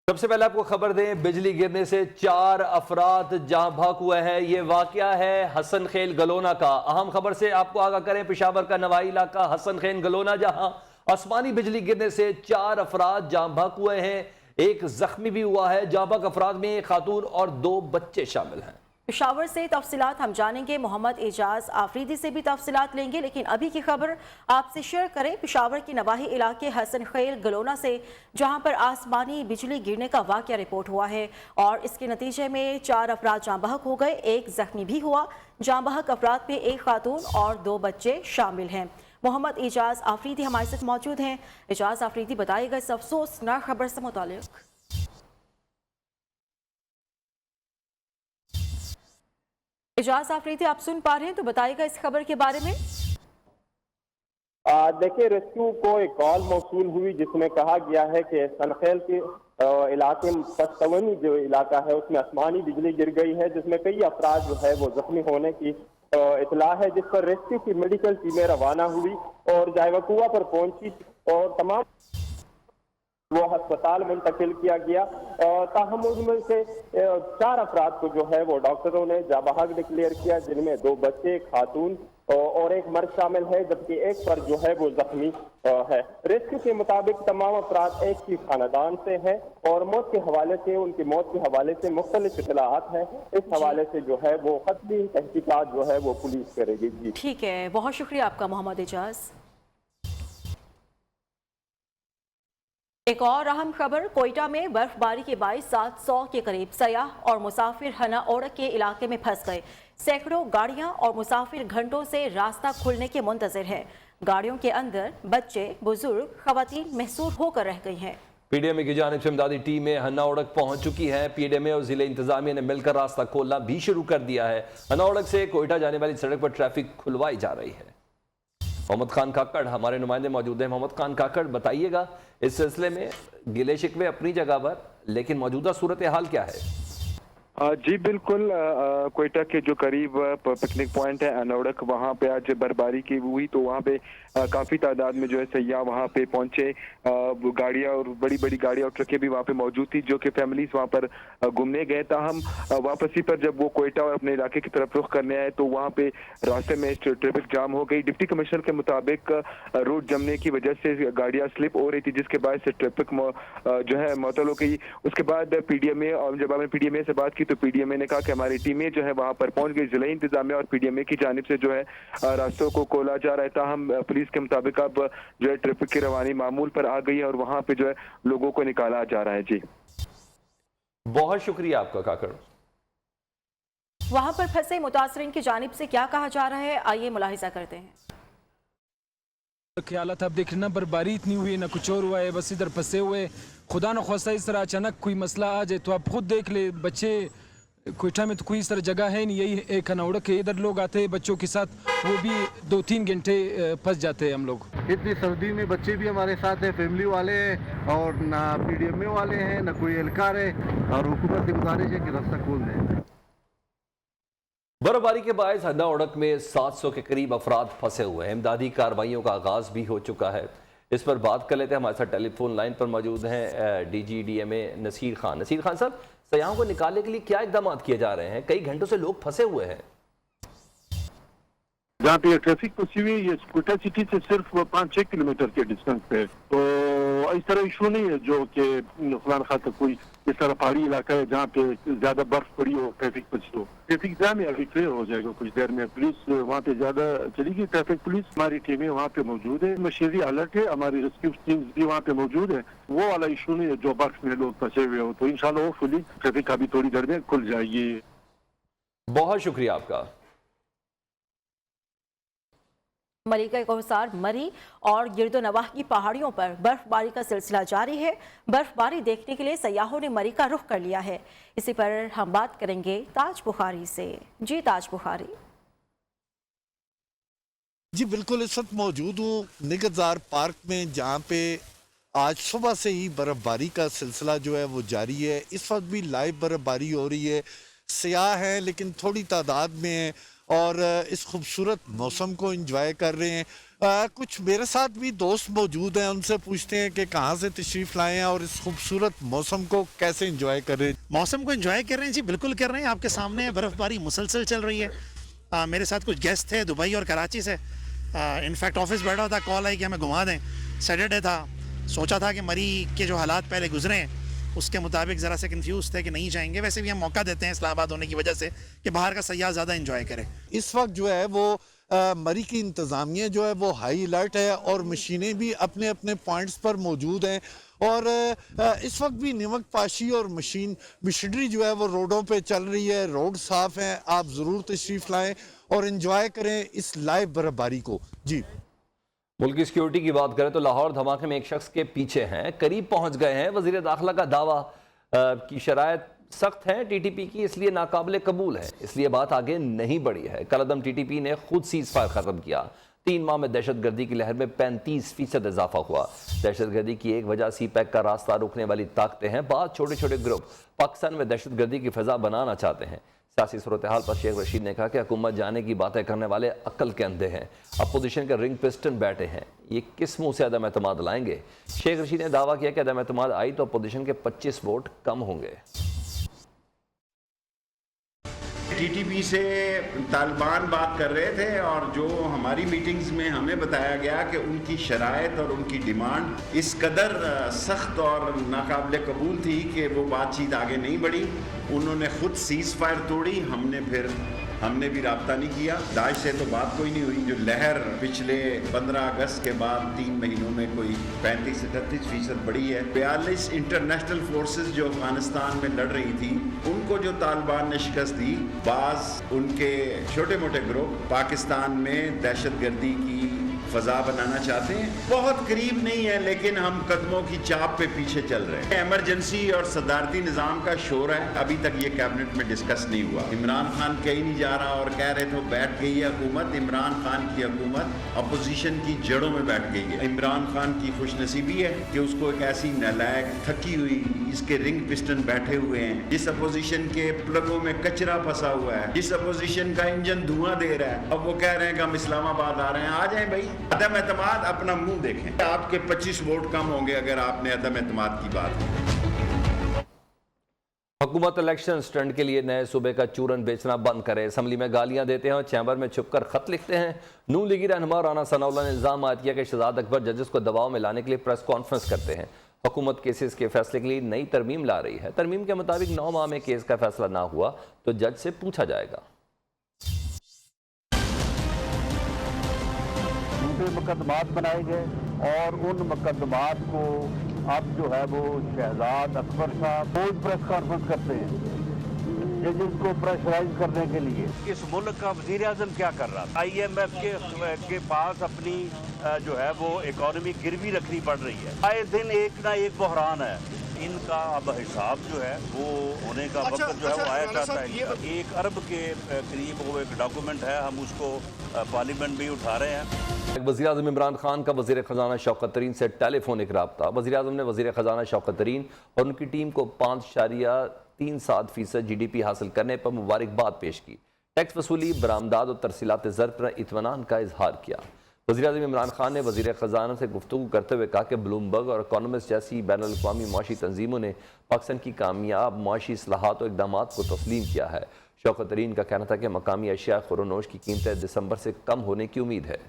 सबसे पहले आपको खबर दें, बिजली गिरने से 4 अफराद जहां भाग हुए हैं। ये वाकया है हसन खेल गलोना का। अहम खबर से आपको आगाह करें, पेशावर का नवाई इलाका हसन खेल गलोना, जहां आसमानी बिजली गिरने से 4 अफराद जहां भाग हुए हैं। एक जख्मी भी हुआ है। जहां भाग अफराद में एक खातून और 2 बच्चे शामिल हैं। पेशावर से तफसीलात हम जानेंगे, मोहम्मद एजाज आफरीदी से भी तफसीलात लेंगे, लेकिन अभी की खबर आपसे शेयर करें पेशावर के नवाही इलाके हसन खेल गलोना से, जहां पर आसमानी बिजली गिरने का वाकया रिपोर्ट हुआ है और इसके नतीजे में 4 अफराद जाँ बहक हो गए, एक जख्मी भी हुआ। जाँ बहक अफराद में एक खातून और 2 बच्चे शामिल हैं। मोहम्मद एजाज आफरीदी हमारे साथ मौजूद हैं। एजाज आफरीदी, बताइएगा इस अफसोसनाक खबर से मुताल्लिक। एजाज आफरीदी, आप सुन पा रहे हैं तो बताइएगा इस खबर के बारे में। देखिए, रेस्क्यू को एक कॉल मौसूल हुई जिसमें कहा गया है कि सनखेल के इलाके पस्तवनी जो इलाका है उसमें आसमानी बिजली गिर गई है, जिसमें कई अफराद जो है वो जख्मी होने की इतला है, जिस पर रेस्क्यू की मेडिकल टीमें रवाना हुई और जायवकुआ पर पहुंची और तमाम वो अस्पताल मुंतकिल किया गया। ताहम उनमें से 4 अफराद को जो है वो डॉक्टरों ने जाबहाक डिक्लेयर किया, जिनमें 2 बच्चे, एक खातून और एक मर्द शामिल है, जबकि एक पर जो है वो जख्मी है। रेस्क्यू के मुताबिक तमाम अफराद एक ही खानदान से है और मौत के हवाले से, उनकी मौत के हवाले से मुख्तलिफ इतलात हैं। इस हवाले से जो है वो कतली तहकीकात जो है वो पुलिस करेगी। जी ठीक है, बहुत शुक्रिया आपका मोहम्मद एजाज। एक और अहम खबर, कोयटा में बर्फबारी के बाइस 700 के करीब सयाह और मुसाफिर हना ओड़क के इलाके में फंस गए। सैकड़ों गाड़ियां और मुसाफिर घंटों से रास्ता खुलने के मुंतजर हैं। गाड़ियों के अंदर बच्चे, बुजुर्ग, खवातीन महसूर होकर रह गई हैं। पीडीएमए की जानिब से इमदादी टीमें हन्ना ओड़क पहुंच चुकी हैं। पीडीएमए और जिले इंतजामिया ने मिलकर रास्ता खोलना भी शुरू कर दिया है। हन्ना ओड़क से कोयटा जाने वाली सड़क पर ट्रैफिक खुलवाई जा रही है। मोहम्मद खान काकड़ हमारे नुमाइंदे मौजूद हैं। मोहम्मद खान काकड़, बताइएगा इस सिलसिले में गिले शिकवे अपनी जगह पर, लेकिन मौजूदा सूरत हाल क्या है? जी बिल्कुल, कोयटा के जो करीब पिकनिक पॉइंट है अनौड़क, वहाँ पे आज बर्फबारी की हुई तो वहाँ पे काफ़ी तादाद में जो है सयाह वहाँ पे पहुँचे। गाड़ियाँ और बड़ी बड़ी गाड़ियाँ और ट्रकें भी वहाँ पे मौजूद थी, जो कि फैमिलीज वहाँ पर घूमने गए। ताहम वापसी पर जब वो कोयटा और अपने इलाके की तरफ रुख करने आए तो वहाँ पे रास्ते में ट्रैफिक जाम हो गई। डिप्टी कमिश्नर के मुताबिक रोड जमने की वजह से गाड़ियाँ स्लिप हो रही थी, जिसके बाद से ट्रैफिक जो है मुअत्तल हो गई। उसके बाद पीडीएमए, और जब हमने पीडीएमए से बात की तो पीडीएमए ने कहा कि हमारी टीमें जो है वहां पर पहुंच गई। जिला इंतजामिया और पीडीएमए की जानिब से जो है रास्तों को खोला जा रहा है। ताहम पुलिस के मुताबिक अब जो है ट्रैफिक की रवानी मामूल पर आ गई है और वहां पे जो है लोगों को निकाला जा रहा है। जी बहुत शुक्रिया आपका काकड़। वहां पर फंसे मुतासरीन की जानिब से क्या कहा जा रहा है, आइए मुलाहिजा करते हैं। ख्याल था, अब देख ना बर्फबारी इतनी हुई ना कुछ और हुआ है, बस इधर फंसे हुए। खुदा न ख्वास्ता इस तरह अचानक कोई मसला आ जाए तो आप खुद देख ले, बच्चे कोयटा में तो कोई इस तरह जगह है नहीं, यही एक अनौड़क है, इधर लोग आते हैं बच्चों के साथ, वो भी 2-3 घंटे फंस जाते हैं हम लोग। इतनी सर्दी में बच्चे भी हमारे साथ हैं, फैमिली वाले हैं और ना पीडीएमए वाले हैं ना कोई एहलकार है, और हुकूमत से गुजारिश है कि रास्ता खोल दें। बर्फबारी के बायस हन्ना ओड़क में 700 के करीब अफराद फंसे हुए हैं। इमदादी कार्रवाइयों का आगाज भी हो चुका है। इस पर बात कर लेते हैं। हमारे साथ टेलीफोन लाइन पर मौजूद हैं डीजीडीएमए नसीर खान। नसीर खान साहब, सयाहों को निकालने के लिए क्या इकदाम किए जा रहे हैं? कई घंटों से लोग फंसे हुए हैं। जहाँ पे ट्रैफिक फंसी हुई है, कोयटा सिटी से सिर्फ 5-6 किलोमीटर के डिस्टेंस पे, तो इस तरह इशू नहीं है जो कि फलान खातर कोई इस तरह पहाड़ी इलाका है जहाँ पे ज्यादा बर्फ पड़ी हो, ट्रैफिक फंसी हो। ट्रैफिक जाम है, अभी क्लियर हो जाएगा कुछ देर में। पुलिस वहाँ पे ज्यादा चलेगी, ट्रैफिक पुलिस हमारी टीमें वहाँ पे मौजूद है, मशीनरी अलर्ट है, हमारी रेस्क्यू टीम भी वहाँ पे मौजूद है। वो वाला इशू नहीं है जो बर्फ में लोग फंसे हुए हो, तो इंशाल्लाह होपफुली ट्रैफिक अभी थोड़ी देर में खुल जाएगी। बहुत शुक्रिया आपका। मरी का कोहसार, मरी और गिरदोनवाह की पहाड़ियों पर बर्फबारी का सिलसिला जारी है। बर्फबारी देखने के लिए सयाहों ने मरी का रुख कर लिया है। इसी पर हम बात करेंगे ताज बुखारी से। जी ताज बुखारी। जी बिल्कुल, इस वक्त मौजूद हूँ निगहतजार पार्क में, जहाँ पे आज सुबह से ही बर्फबारी का सिलसिला जो है वो जारी है। इस वक्त भी लाइव बर्फबारी हो रही है। सयाह हैं लेकिन थोड़ी तादाद में हैं और इस खूबसूरत मौसम को एंजॉय कर रहे हैं। कुछ मेरे साथ भी दोस्त मौजूद हैं, उनसे पूछते हैं कि कहाँ से तशरीफ़ लाए हैं और इस खूबसूरत मौसम को कैसे एंजॉय कर रहे हैं। मौसम को एंजॉय कर रहे हैं जी, बिल्कुल कर रहे हैं। आपके सामने बर्फ़बारी मुसलसल चल रही है। मेरे साथ कुछ गेस्ट थे दुबई और कराची से। इनफैक्ट ऑफिस बैठा था, कॉल आई कि हमें घुमा दें। सैटरडे था, सोचा था कि मरी के जो हालात पहले गुजरे हैं उसके मुताबिक ज़रा से कंफ्यूज थे कि नहीं जाएंगे। वैसे भी हम मौका देते हैं इस्लामाबाद होने की वजह से कि बाहर का सयाह ज़्यादा एंजॉय करे। इस वक्त जो है वो मरी की इंतज़ामिया जो है वो हाई अलर्ट है और मशीनें भी अपने अपने पॉइंट्स पर मौजूद हैं और इस वक्त भी नमक पाशी और मशीनरी जो है वो रोडों पे चल रही है। रोड साफ़ हैं, आप ज़रूर तशरीफ़ लाएँ और एंजॉय करें इस लाइव बर्फबारी को। जी, मुल्क की सिक्योरिटी की बात करें तो लाहौर धमाके में एक शख्स के पीछे हैं, करीब पहुंच गए हैं। वज़ीर दाखिला का दावा की शराइत सख्त है टीटीपी की, इसलिए नाकाबिले कबूल है, इसलिए बात आगे नहीं बढ़ी है। कलअदम टीटीपी ने खुद सीज़ फायर ख़त्म किया। 3 माह में दहशत गर्दी की लहर में 35% इजाफा हुआ। दहशत गर्दी की एक वजह सी पैक का रास्ता रोकने वाली ताकतें हैं। बाद छोटे छोटे ग्रुप पाकिस्तान में दहशत गर्दी की फ़िज़ा बनाना चाहते हैं। सियासी सूरत हाल पर शेख रशीद ने कहा कि हुकूमत जाने की बातें करने वाले अक्ल के अंधे हैं, अपोजिशन के रिंग पिस्टन बैठे हैं, ये किस मुंह से अदम एतमाद लाएंगे। शेख रशीद ने दावा किया कि अदम एतमाद आई तो अपोजिशन के 25 वोट कम होंगे। टीटीपी से तालिबान बात कर रहे थे और जो हमारी मीटिंग्स में हमें बताया गया कि उनकी शराइत और उनकी डिमांड इस कदर सख्त और नाकाबिले कबूल थी कि वो बातचीत आगे नहीं बढ़ी। उन्होंने खुद सीज़ फायर तोड़ी, हमने भी राब्ता नहीं किया। दाइश से तो बात कोई नहीं हुई। जो लहर पिछले 15 अगस्त के बाद 3 महीनों में कोई 35 से 38% बढ़ी है। 42 इंटरनेशनल फोर्सेस जो अफगानिस्तान में लड़ रही थी उनको जो तालिबान ने शिकस्त दी, बाज उनके छोटे मोटे ग्रुप पाकिस्तान में दहशत गर्दी की फजा बनाना चाहते हैं। बहुत करीब नहीं है लेकिन हम कदमों की चाप पे पीछे चल रहे हैं। इमरजेंसी और सदारती निज़ाम का शोर है, अभी तक ये कैबिनेट में डिस्कस नहीं हुआ। इमरान खान कहीं नहीं जा रहा और कह रहे थे बैठ गई है हुकूमत। इमरान खान की हुकूमत अपोजिशन की जड़ों में बैठ गई है। इमरान खान की खुशनसीबी है कि उसको एक ऐसी नालायक थकी हुई इसके रिंग पिस्टन बैठे हुए हैं, जिस अपोजिशन के प्लगों में कचरा फंसा हुआ है, जिस अपोजिशन का इंजन धुआं दे रहा है। अब वो कह रहे हैं कि हम इस्लामाबाद आ रहे हैं। आ जाएं भाई, अदम एतमाद अपना मुंह देखें। आपके 25 वोट कम होंगे अगर आपने अदम एतमाद की बात की। हुकूमत इलेक्शन स्टंट के लिए नए सूबे का चूरन बेचना बंद करे। असम्बली में गालियां देते हैं और चैम्बर में छुपकर खत लिखते हैं। नून लीगी रहनुमा राना सनाउल्लाह ने इल्जाम आयद किया कि शहजाद अकबर जजेस को दबाव में लाने के लिए प्रेस कॉन्फ्रेंस करते हैं। हुकूमत केसेस के फैसले के लिए नई तरमीम ला रही है। तरमीम के मुताबिक 9 माह में केस का फैसला ना हुआ तो जज से पूछा जाएगा। मुकदमात बनाए गए और उन मुकदमात को अब जो है वो शहजाद अकबर साहब रोज प्रेस कॉन्फ्रेंस करते हैं जजेस को प्रेशराइज करने के लिए। इस मुल्क का वजीर आजम क्या कर रहा था? IMF के पास अपनी जो है वो इकोनॉमी गिरवी रखनी पड़ रही है। आए दिन एक ना एक बहरान है। इनका अब हिसाब जो है वो होने का वक्त जो है वो आया चाहता है। 1 अरब के करीब वो एक डॉक्यूमेंट है, हम उसको पार्लियामेंट में उठा रही हैं। वज़ीर आज़म इमरान खान का वज़ीर ख़जाना शौकत तरीन से टेलीफोनिक रब्ता। वज़ीर आज़म ने वज़ीर ख़जाना शौकत तरीन और उनकी टीम को 5.37% GDP हासिल करने पर मुबारकबाद पेश की। टैक्स वसूली, बरामदाद और तरसीलात ज़र पर इत्मीनान का इजहार किया। वज़ीर आज़म इमरान खान ने वज़ीर ख़जाना से गुफ्तगू करते हुए कहा कि ब्लूमबर्ग और इकोनॉमिस्ट जैसी बैनुल-अक़वामी मुआशी तंजीमों ने पाकिस्तान की कामयाब मुआशी इस्लाहात और इक़दामात को तस्लीम किया है। शौकत तरीन का कहना था कि मकामी अशिया खुरोनोश की कीमतें दिसंबर से कम होने की उम्मीद है।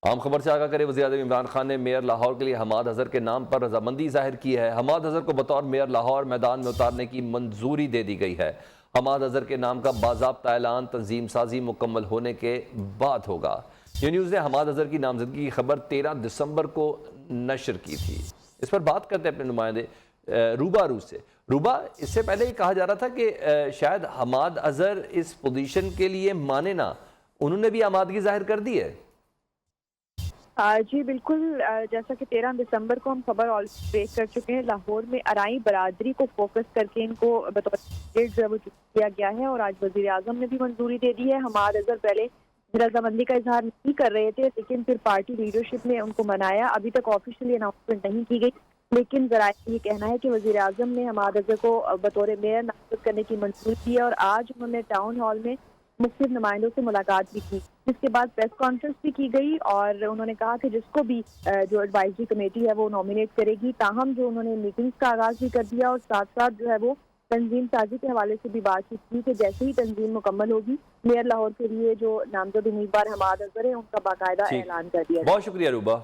आम खबर से आगाह करें, वज़ीर आज़म इमरान खान ने मेयर लाहौर के लिए हमाद अज़हर के नाम पर रजामंदी जाहिर की है। हमाद अज़हर को बतौर मेयर लाहौर मैदान में उतारने की मंजूरी दे दी गई है। हमाद अज़हर के नाम का बाज़ाब्ता ऐलान तंजीम साजी मुकम्मल होने के बाद होगा। ये न्यूज़ ने हमाद अज़हर की नामजदगी की खबर 13 दिसंबर को नशर की थी। इस पर बात करते हैं अपने नुमाइंदे रूबा रूस से। रूबा, इससे पहले ये कहा जा रहा था कि शायद हमाद अज़हर इस पोजीशन के लिए माने ना, उन्होंने भी आमादगी जाहिर कर दी है। जी बिल्कुल, जैसा कि 13 दिसंबर को हम खबर ऑलरेडी पेश कर चुके हैं। लाहौर में अराई बरादरी को फोकस करके इनको बतौर किया गया है और आज वज़ीर आज़म ने भी मंजूरी दे दी है। हमाद अज़हर पहले रजामंदी का इजहार नहीं कर रहे थे, लेकिन फिर पार्टी लीडरशिप ने उनको मनाया। अभी तक ऑफिशियली अनाउंसमेंट नहीं की गई, لیکن ذرائع کا یہ کہنا ہے کہ وزیر اعظم نے حماد اظہر کو بطور میئر نامزد کرنے کی منظوری دی ہے اور آج انہوں نے ٹاؤن ہال میں مختلف نمائندوں سے ملاقات بھی کی، جس کے بعد پریس کانفرنس بھی کی گئی اور انہوں نے کہا کہ جس کو بھی جو ایڈوائزری کمیٹی ہے وہ نامینیٹ کرے گی. تاہم جو انہوں نے میٹنگز کا آغاز بھی کر دیا اور ساتھ ساتھ جو ہے وہ تنظیم سازی کے حوالے سے بھی بات چیت کی کہ جیسے ہی تنظیم مکمل ہوگی میئر لاہور کے لیے جو نامزد امیدوار حماد اظہر ہیں ان کا باقاعدہ اعلان کر دیا. بہت شکریہ روبا.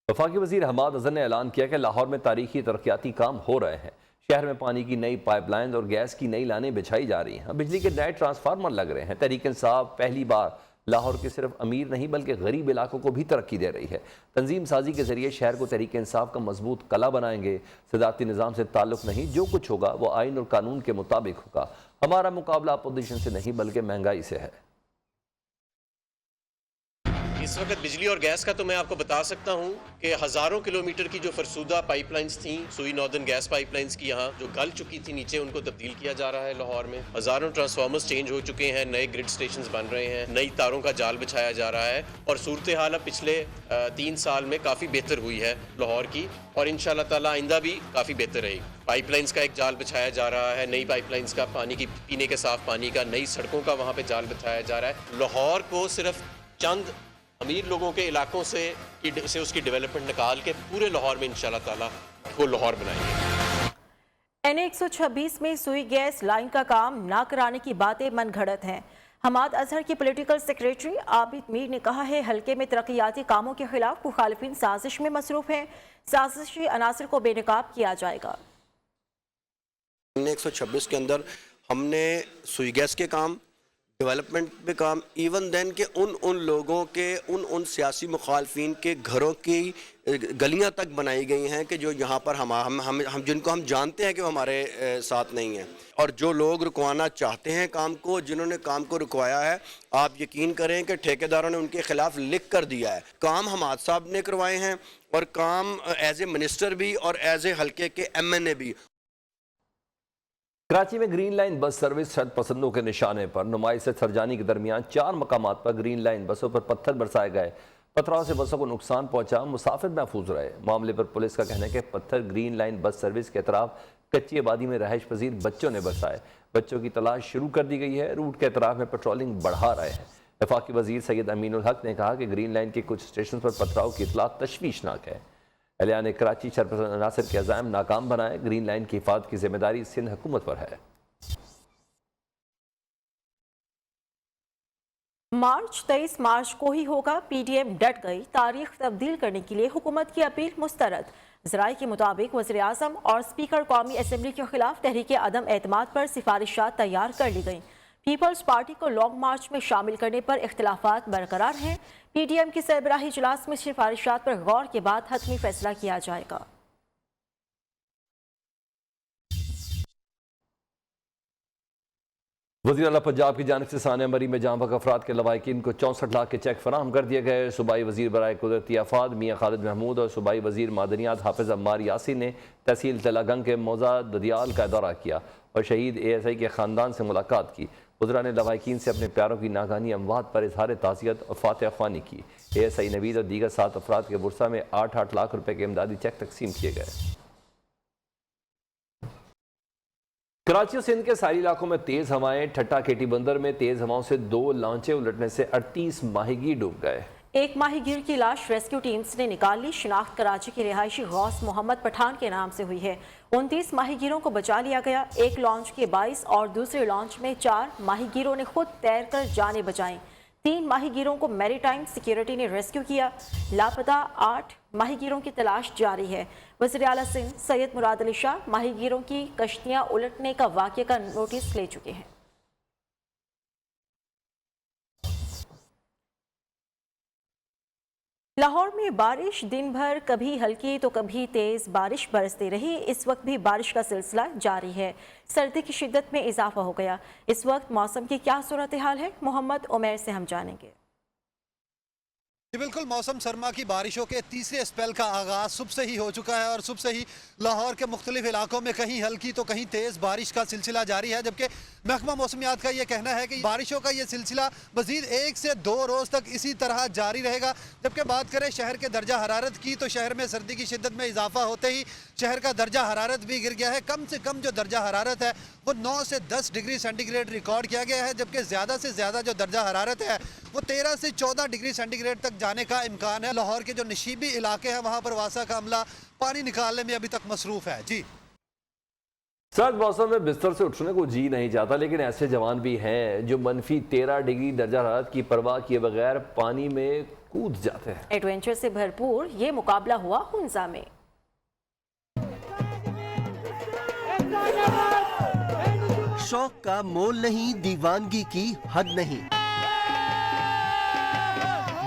وفاقی وزیر حماد اظہر نے اعلان کیا کہ لاہور میں تاریخی ترقیاتی کام ہو رہے ہیں. شہر میں پانی کی نئی پائپ لائن اور گیس کی نئی لائنیں بچھائی جا رہی ہیں. بجلی کے نئے ٹرانسفارمر لگ رہے ہیں. تحریک انصاف پہلی بار لاہور کے صرف امیر نہیں بلکہ غریب علاقوں کو بھی ترقی دے رہی ہے. تنظیم سازی کے ذریعے شہر کو تحریک انصاف کا مضبوط قلعہ بنائیں گے. صدارتی نظام سے تعلق نہیں، جو کچھ ہوگا وہ آئین اور قانون کے مطابق ہوگا. ہمارا مقابلہ اپوزیشن سے نہیں بلکہ مہنگائی سے ہے. اس وقت بجلی اور گیس کا تو میں آپ کو بتا سکتا ہوں کہ ہزاروں کلومیٹر کی جو فرسودہ پائپ لائنز تھیں، سوئی ناردرن گیس پائپ لائنز کی یہاں جو گل چکی تھی نیچے، ان کو تبدیل کیا جا رہا ہے لاہور میں. ہزاروں ٹرانسفارمرز چینج ہو چکے ہیں، نئے گرڈ سٹیشنز بن رہے ہیں، نئی تاروں کا جال بچھایا جا رہا ہے اور صورتحال اب پچھلے 3 سال میں کافی بہتر ہوئی ہے لاہور کی اور انشاءاللہ تعالی آئندہ بھی کافی بہتر رہے گی. پائپ لائنز کا ایک جال بچھایا جا رہا ہے، نئی پائپ لائنز کا پانی کی پینے کے صاف پانی کا، نئی سڑکوں کا وہاں پہ جال بچھایا جا رہا ہے. لاہور کو صرف چند امیر لوگوں کے علاقوں سے اس کی ڈیولپمنٹ نکال کے پورے لاہور میں انشاءاللہ تعالی وہ لاہور بنائیں گے. N126 میں سوئی گیس لائن کا کام نہ کرانے کی باتیں من گھڑت ہیں. حماد اظہر کی پولیٹیکل سیکریٹری عابد میر نے کہا ہے حلقے میں ترقیاتی کاموں کے خلاف مخالفین سازش میں مصروف ہیں. سازشی عناصر کو بے نقاب کیا جائے گا. N126 کے اندر ہم نے سوئی گیس کے کام، ڈیولپمنٹ پہ کام، ایون دین کہ ان لوگوں کے ان سیاسی مخالفین کے گھروں کی گلیاں تک بنائی گئی ہیں کہ جو یہاں پر ہم جن کو ہم جانتے ہیں کہ وہ ہمارے ساتھ نہیں ہیں، اور جو لوگ رکوانا چاہتے ہیں کام کو، جنہوں نے کام کو رکوایا ہے، آپ یقین کریں کہ ٹھیکیداروں نے ان کے خلاف لکھ کر دیا ہے. کام حماد صاحب نے کروائے ہیں اور کام ایز اے منسٹر بھی اور ایز اے حلقے کے MNA بھی. کراچی میں گرین لائن بس سروس شد پسندوں کے نشانے پر. نمائش سے سرجانی کے درمیان 4 مقامات پر گرین لائن بسوں پر پتھر برسائے گئے. پتھراؤ سے بسوں کو نقصان پہنچا، مسافر محفوظ رہے. معاملے پر پولیس کا کہنا ہے کہ پتھر گرین لائن بس سروس کے اطراف کچی آبادی میں رہائش پذیر بچوں نے برسائے. بچوں کی تلاش شروع کر دی گئی ہے. روٹ کے اطراف میں پیٹرولنگ بڑھا رہے ہیں. وفاقی وزیر سید امین الحق نے کہا کہ گرین لائن کے کچھ اسٹیشن پر پتھراؤ کی اطلاع تشویشناک ہے. اہلیہ کراچی شرپسند عناصر کے عزائم ناکام بنائے. گرین لائن کی حفاظت کی ذمہ داری سندھ حکومت پر ہے. مارچ 23 مارچ کو ہی ہوگا. PDM ڈٹ گئی. تاریخ تبدیل کرنے کے لیے حکومت کی اپیل مسترد. ذرائع کے مطابق وزیر اعظم اور اسپیکر قومی اسمبلی کے خلاف تحریک عدم اعتماد پر سفارشات تیار کر لی گئیں. پیپلز پارٹی کو لانگ مارچ میں شامل کرنے پر اختلافات برقرار ہیں. PDM کی سربراہی اجلاس میں سفارشات پر غور کے بعد حتمی فیصلہ کیا جائے گا. وزیر اعلیٰ پنجاب کی جانب سے ثانیہ مری میں جاں بحق افراد کے لواحقین کو 64 لاکھ کے چیک فراہم کر دیے گئے. صوبائی وزیر برائے قدرتی آفات میاں خالد محمود اور صوبائی وزیر معدنیات حافظ عمار یاسین نے تحصیل تلہ گنگ کے موضع ددیال کا دورہ کیا اور شہید ASI کے خاندان سے ملاقات کی. وزراء نے لواحقین سے اپنے پیاروں کی ناگہانی اموات پر اظہار تعزیت اور فاتحہ خوانی کی. ASI نوید اور دیگر 7 افراد کے ورثہ میں 8 لاکھ روپے کے امدادی چیک تقسیم کیے گئے. کراچی اور سندھ کے ساحلی علاقوں میں تیز ہوائیں. ٹھٹا کیٹی بندر میں تیز ہواؤں سے 2 لانچیں الٹنے سے 38 ماہی گیر ڈوب گئے. ایک ماہی گیر کی لاش ریسکیو ٹیمز نے نکال لی. شناخت کراچی کے رہائشی غوث محمد پٹھان کے نام سے ہوئی ہے. 29 ماہی گیروں کو بچا لیا گیا. ایک لانچ کے 22 اور دوسرے لانچ میں 4 ماہی گیروں نے خود تیر کر جانیں بچائیں. 3 ماہی گیروں کو میری ٹائم سیکیورٹی نے ریسکیو کیا. لاپتہ 8 ماہی گیروں کی تلاش جاری ہے. وزیر اعلیٰ سندھ سید مراد علی شاہ ماہی گیروں کی کشتیاں الٹنے کا واقعہ کا نوٹس لے چکے ہیں. لاہور میں بارش دن بھر کبھی ہلکی تو کبھی تیز بارش برستی رہی. اس وقت بھی بارش کا سلسلہ جاری ہے. سردی کی شدت میں اضافہ ہو گیا. اس وقت موسم کی کیا صورتحال ہے، محمد عمیر سے ہم جانیں گے. बिल्कुल मौसम सरमा की बारिशों के तीसरे स्पेल का आगाज सुबह से ही हो चुका है और सुबह से ही लाहौर के मुख्तलिफ इलाकों में कहीं हल्की तो कहीं तेज़ बारिश का सिलसिला जारी है, जबकि महकमा मौसमियात का ये कहना है कि बारिशों का ये सिलसिला मज़ीद 1 से 2 रोज़ तक इसी तरह जारी रहेगा। जबकि बात करें शहर के दर्जा हरारत की तो शहर में सर्दी की शिद्दत में इजाफा होते ही शहर का दर्जा हरारत भी गिर गया है। कम से कम जो दर्जा हरारत है वो 9 से 10 डिग्री सेंटीग्रेड रिकॉर्ड किया गया है, जबकि ज़्यादा से ज़्यादा जो दर्जा हरारत है वो 13 से 14 डिग्री सेंटीग्रेड तक जाने का इम्कान है। लाहौर के जो नशीबी इलाके हैं वहाँ पर वासा का अमला पानी निकालने में अभी तक मसरूफ़ है। जी, सर्द मौसम में बिस्तर से उठने को जी नहीं चाहता, लेकिन ऐसे जवान भी हैं जो मनफी 13 डिग्री दर्जा हरारत की परवाह किए बगैर पानी में कूद जाते हैं। एडवेंचर से भरपूर ये मुकाबला हुआ हुंजा में। शौक का मोल नहीं, दीवानगी की हद नहीं।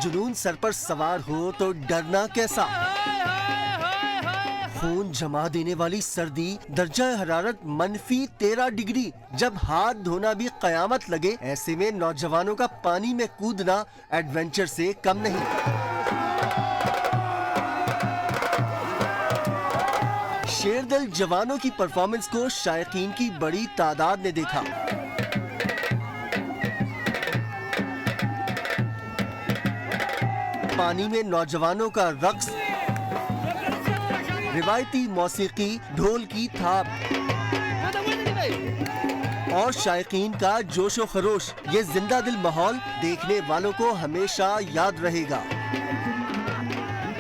जुनून सर पर सवार हो तो डरना कैसा। खून जमा देने वाली सर्दी, दर्जा हरारत मनफी 13 डिग्री, जब हाथ धोना भी कयामत लगे, ऐसे में नौजवानों का पानी में कूदना एडवेंचर से कम नहीं। शेरदिल जवानों की परफॉर्मेंस को शायकीन की बड़ी तादाद ने देखा। पानी में नौजवानों का रक्स, रिवायती मौसीकी, ढोल की थाप और शायकीन का जोशो खरोश, ये जिंदा दिल माहौल देखने वालों को हमेशा याद रहेगा।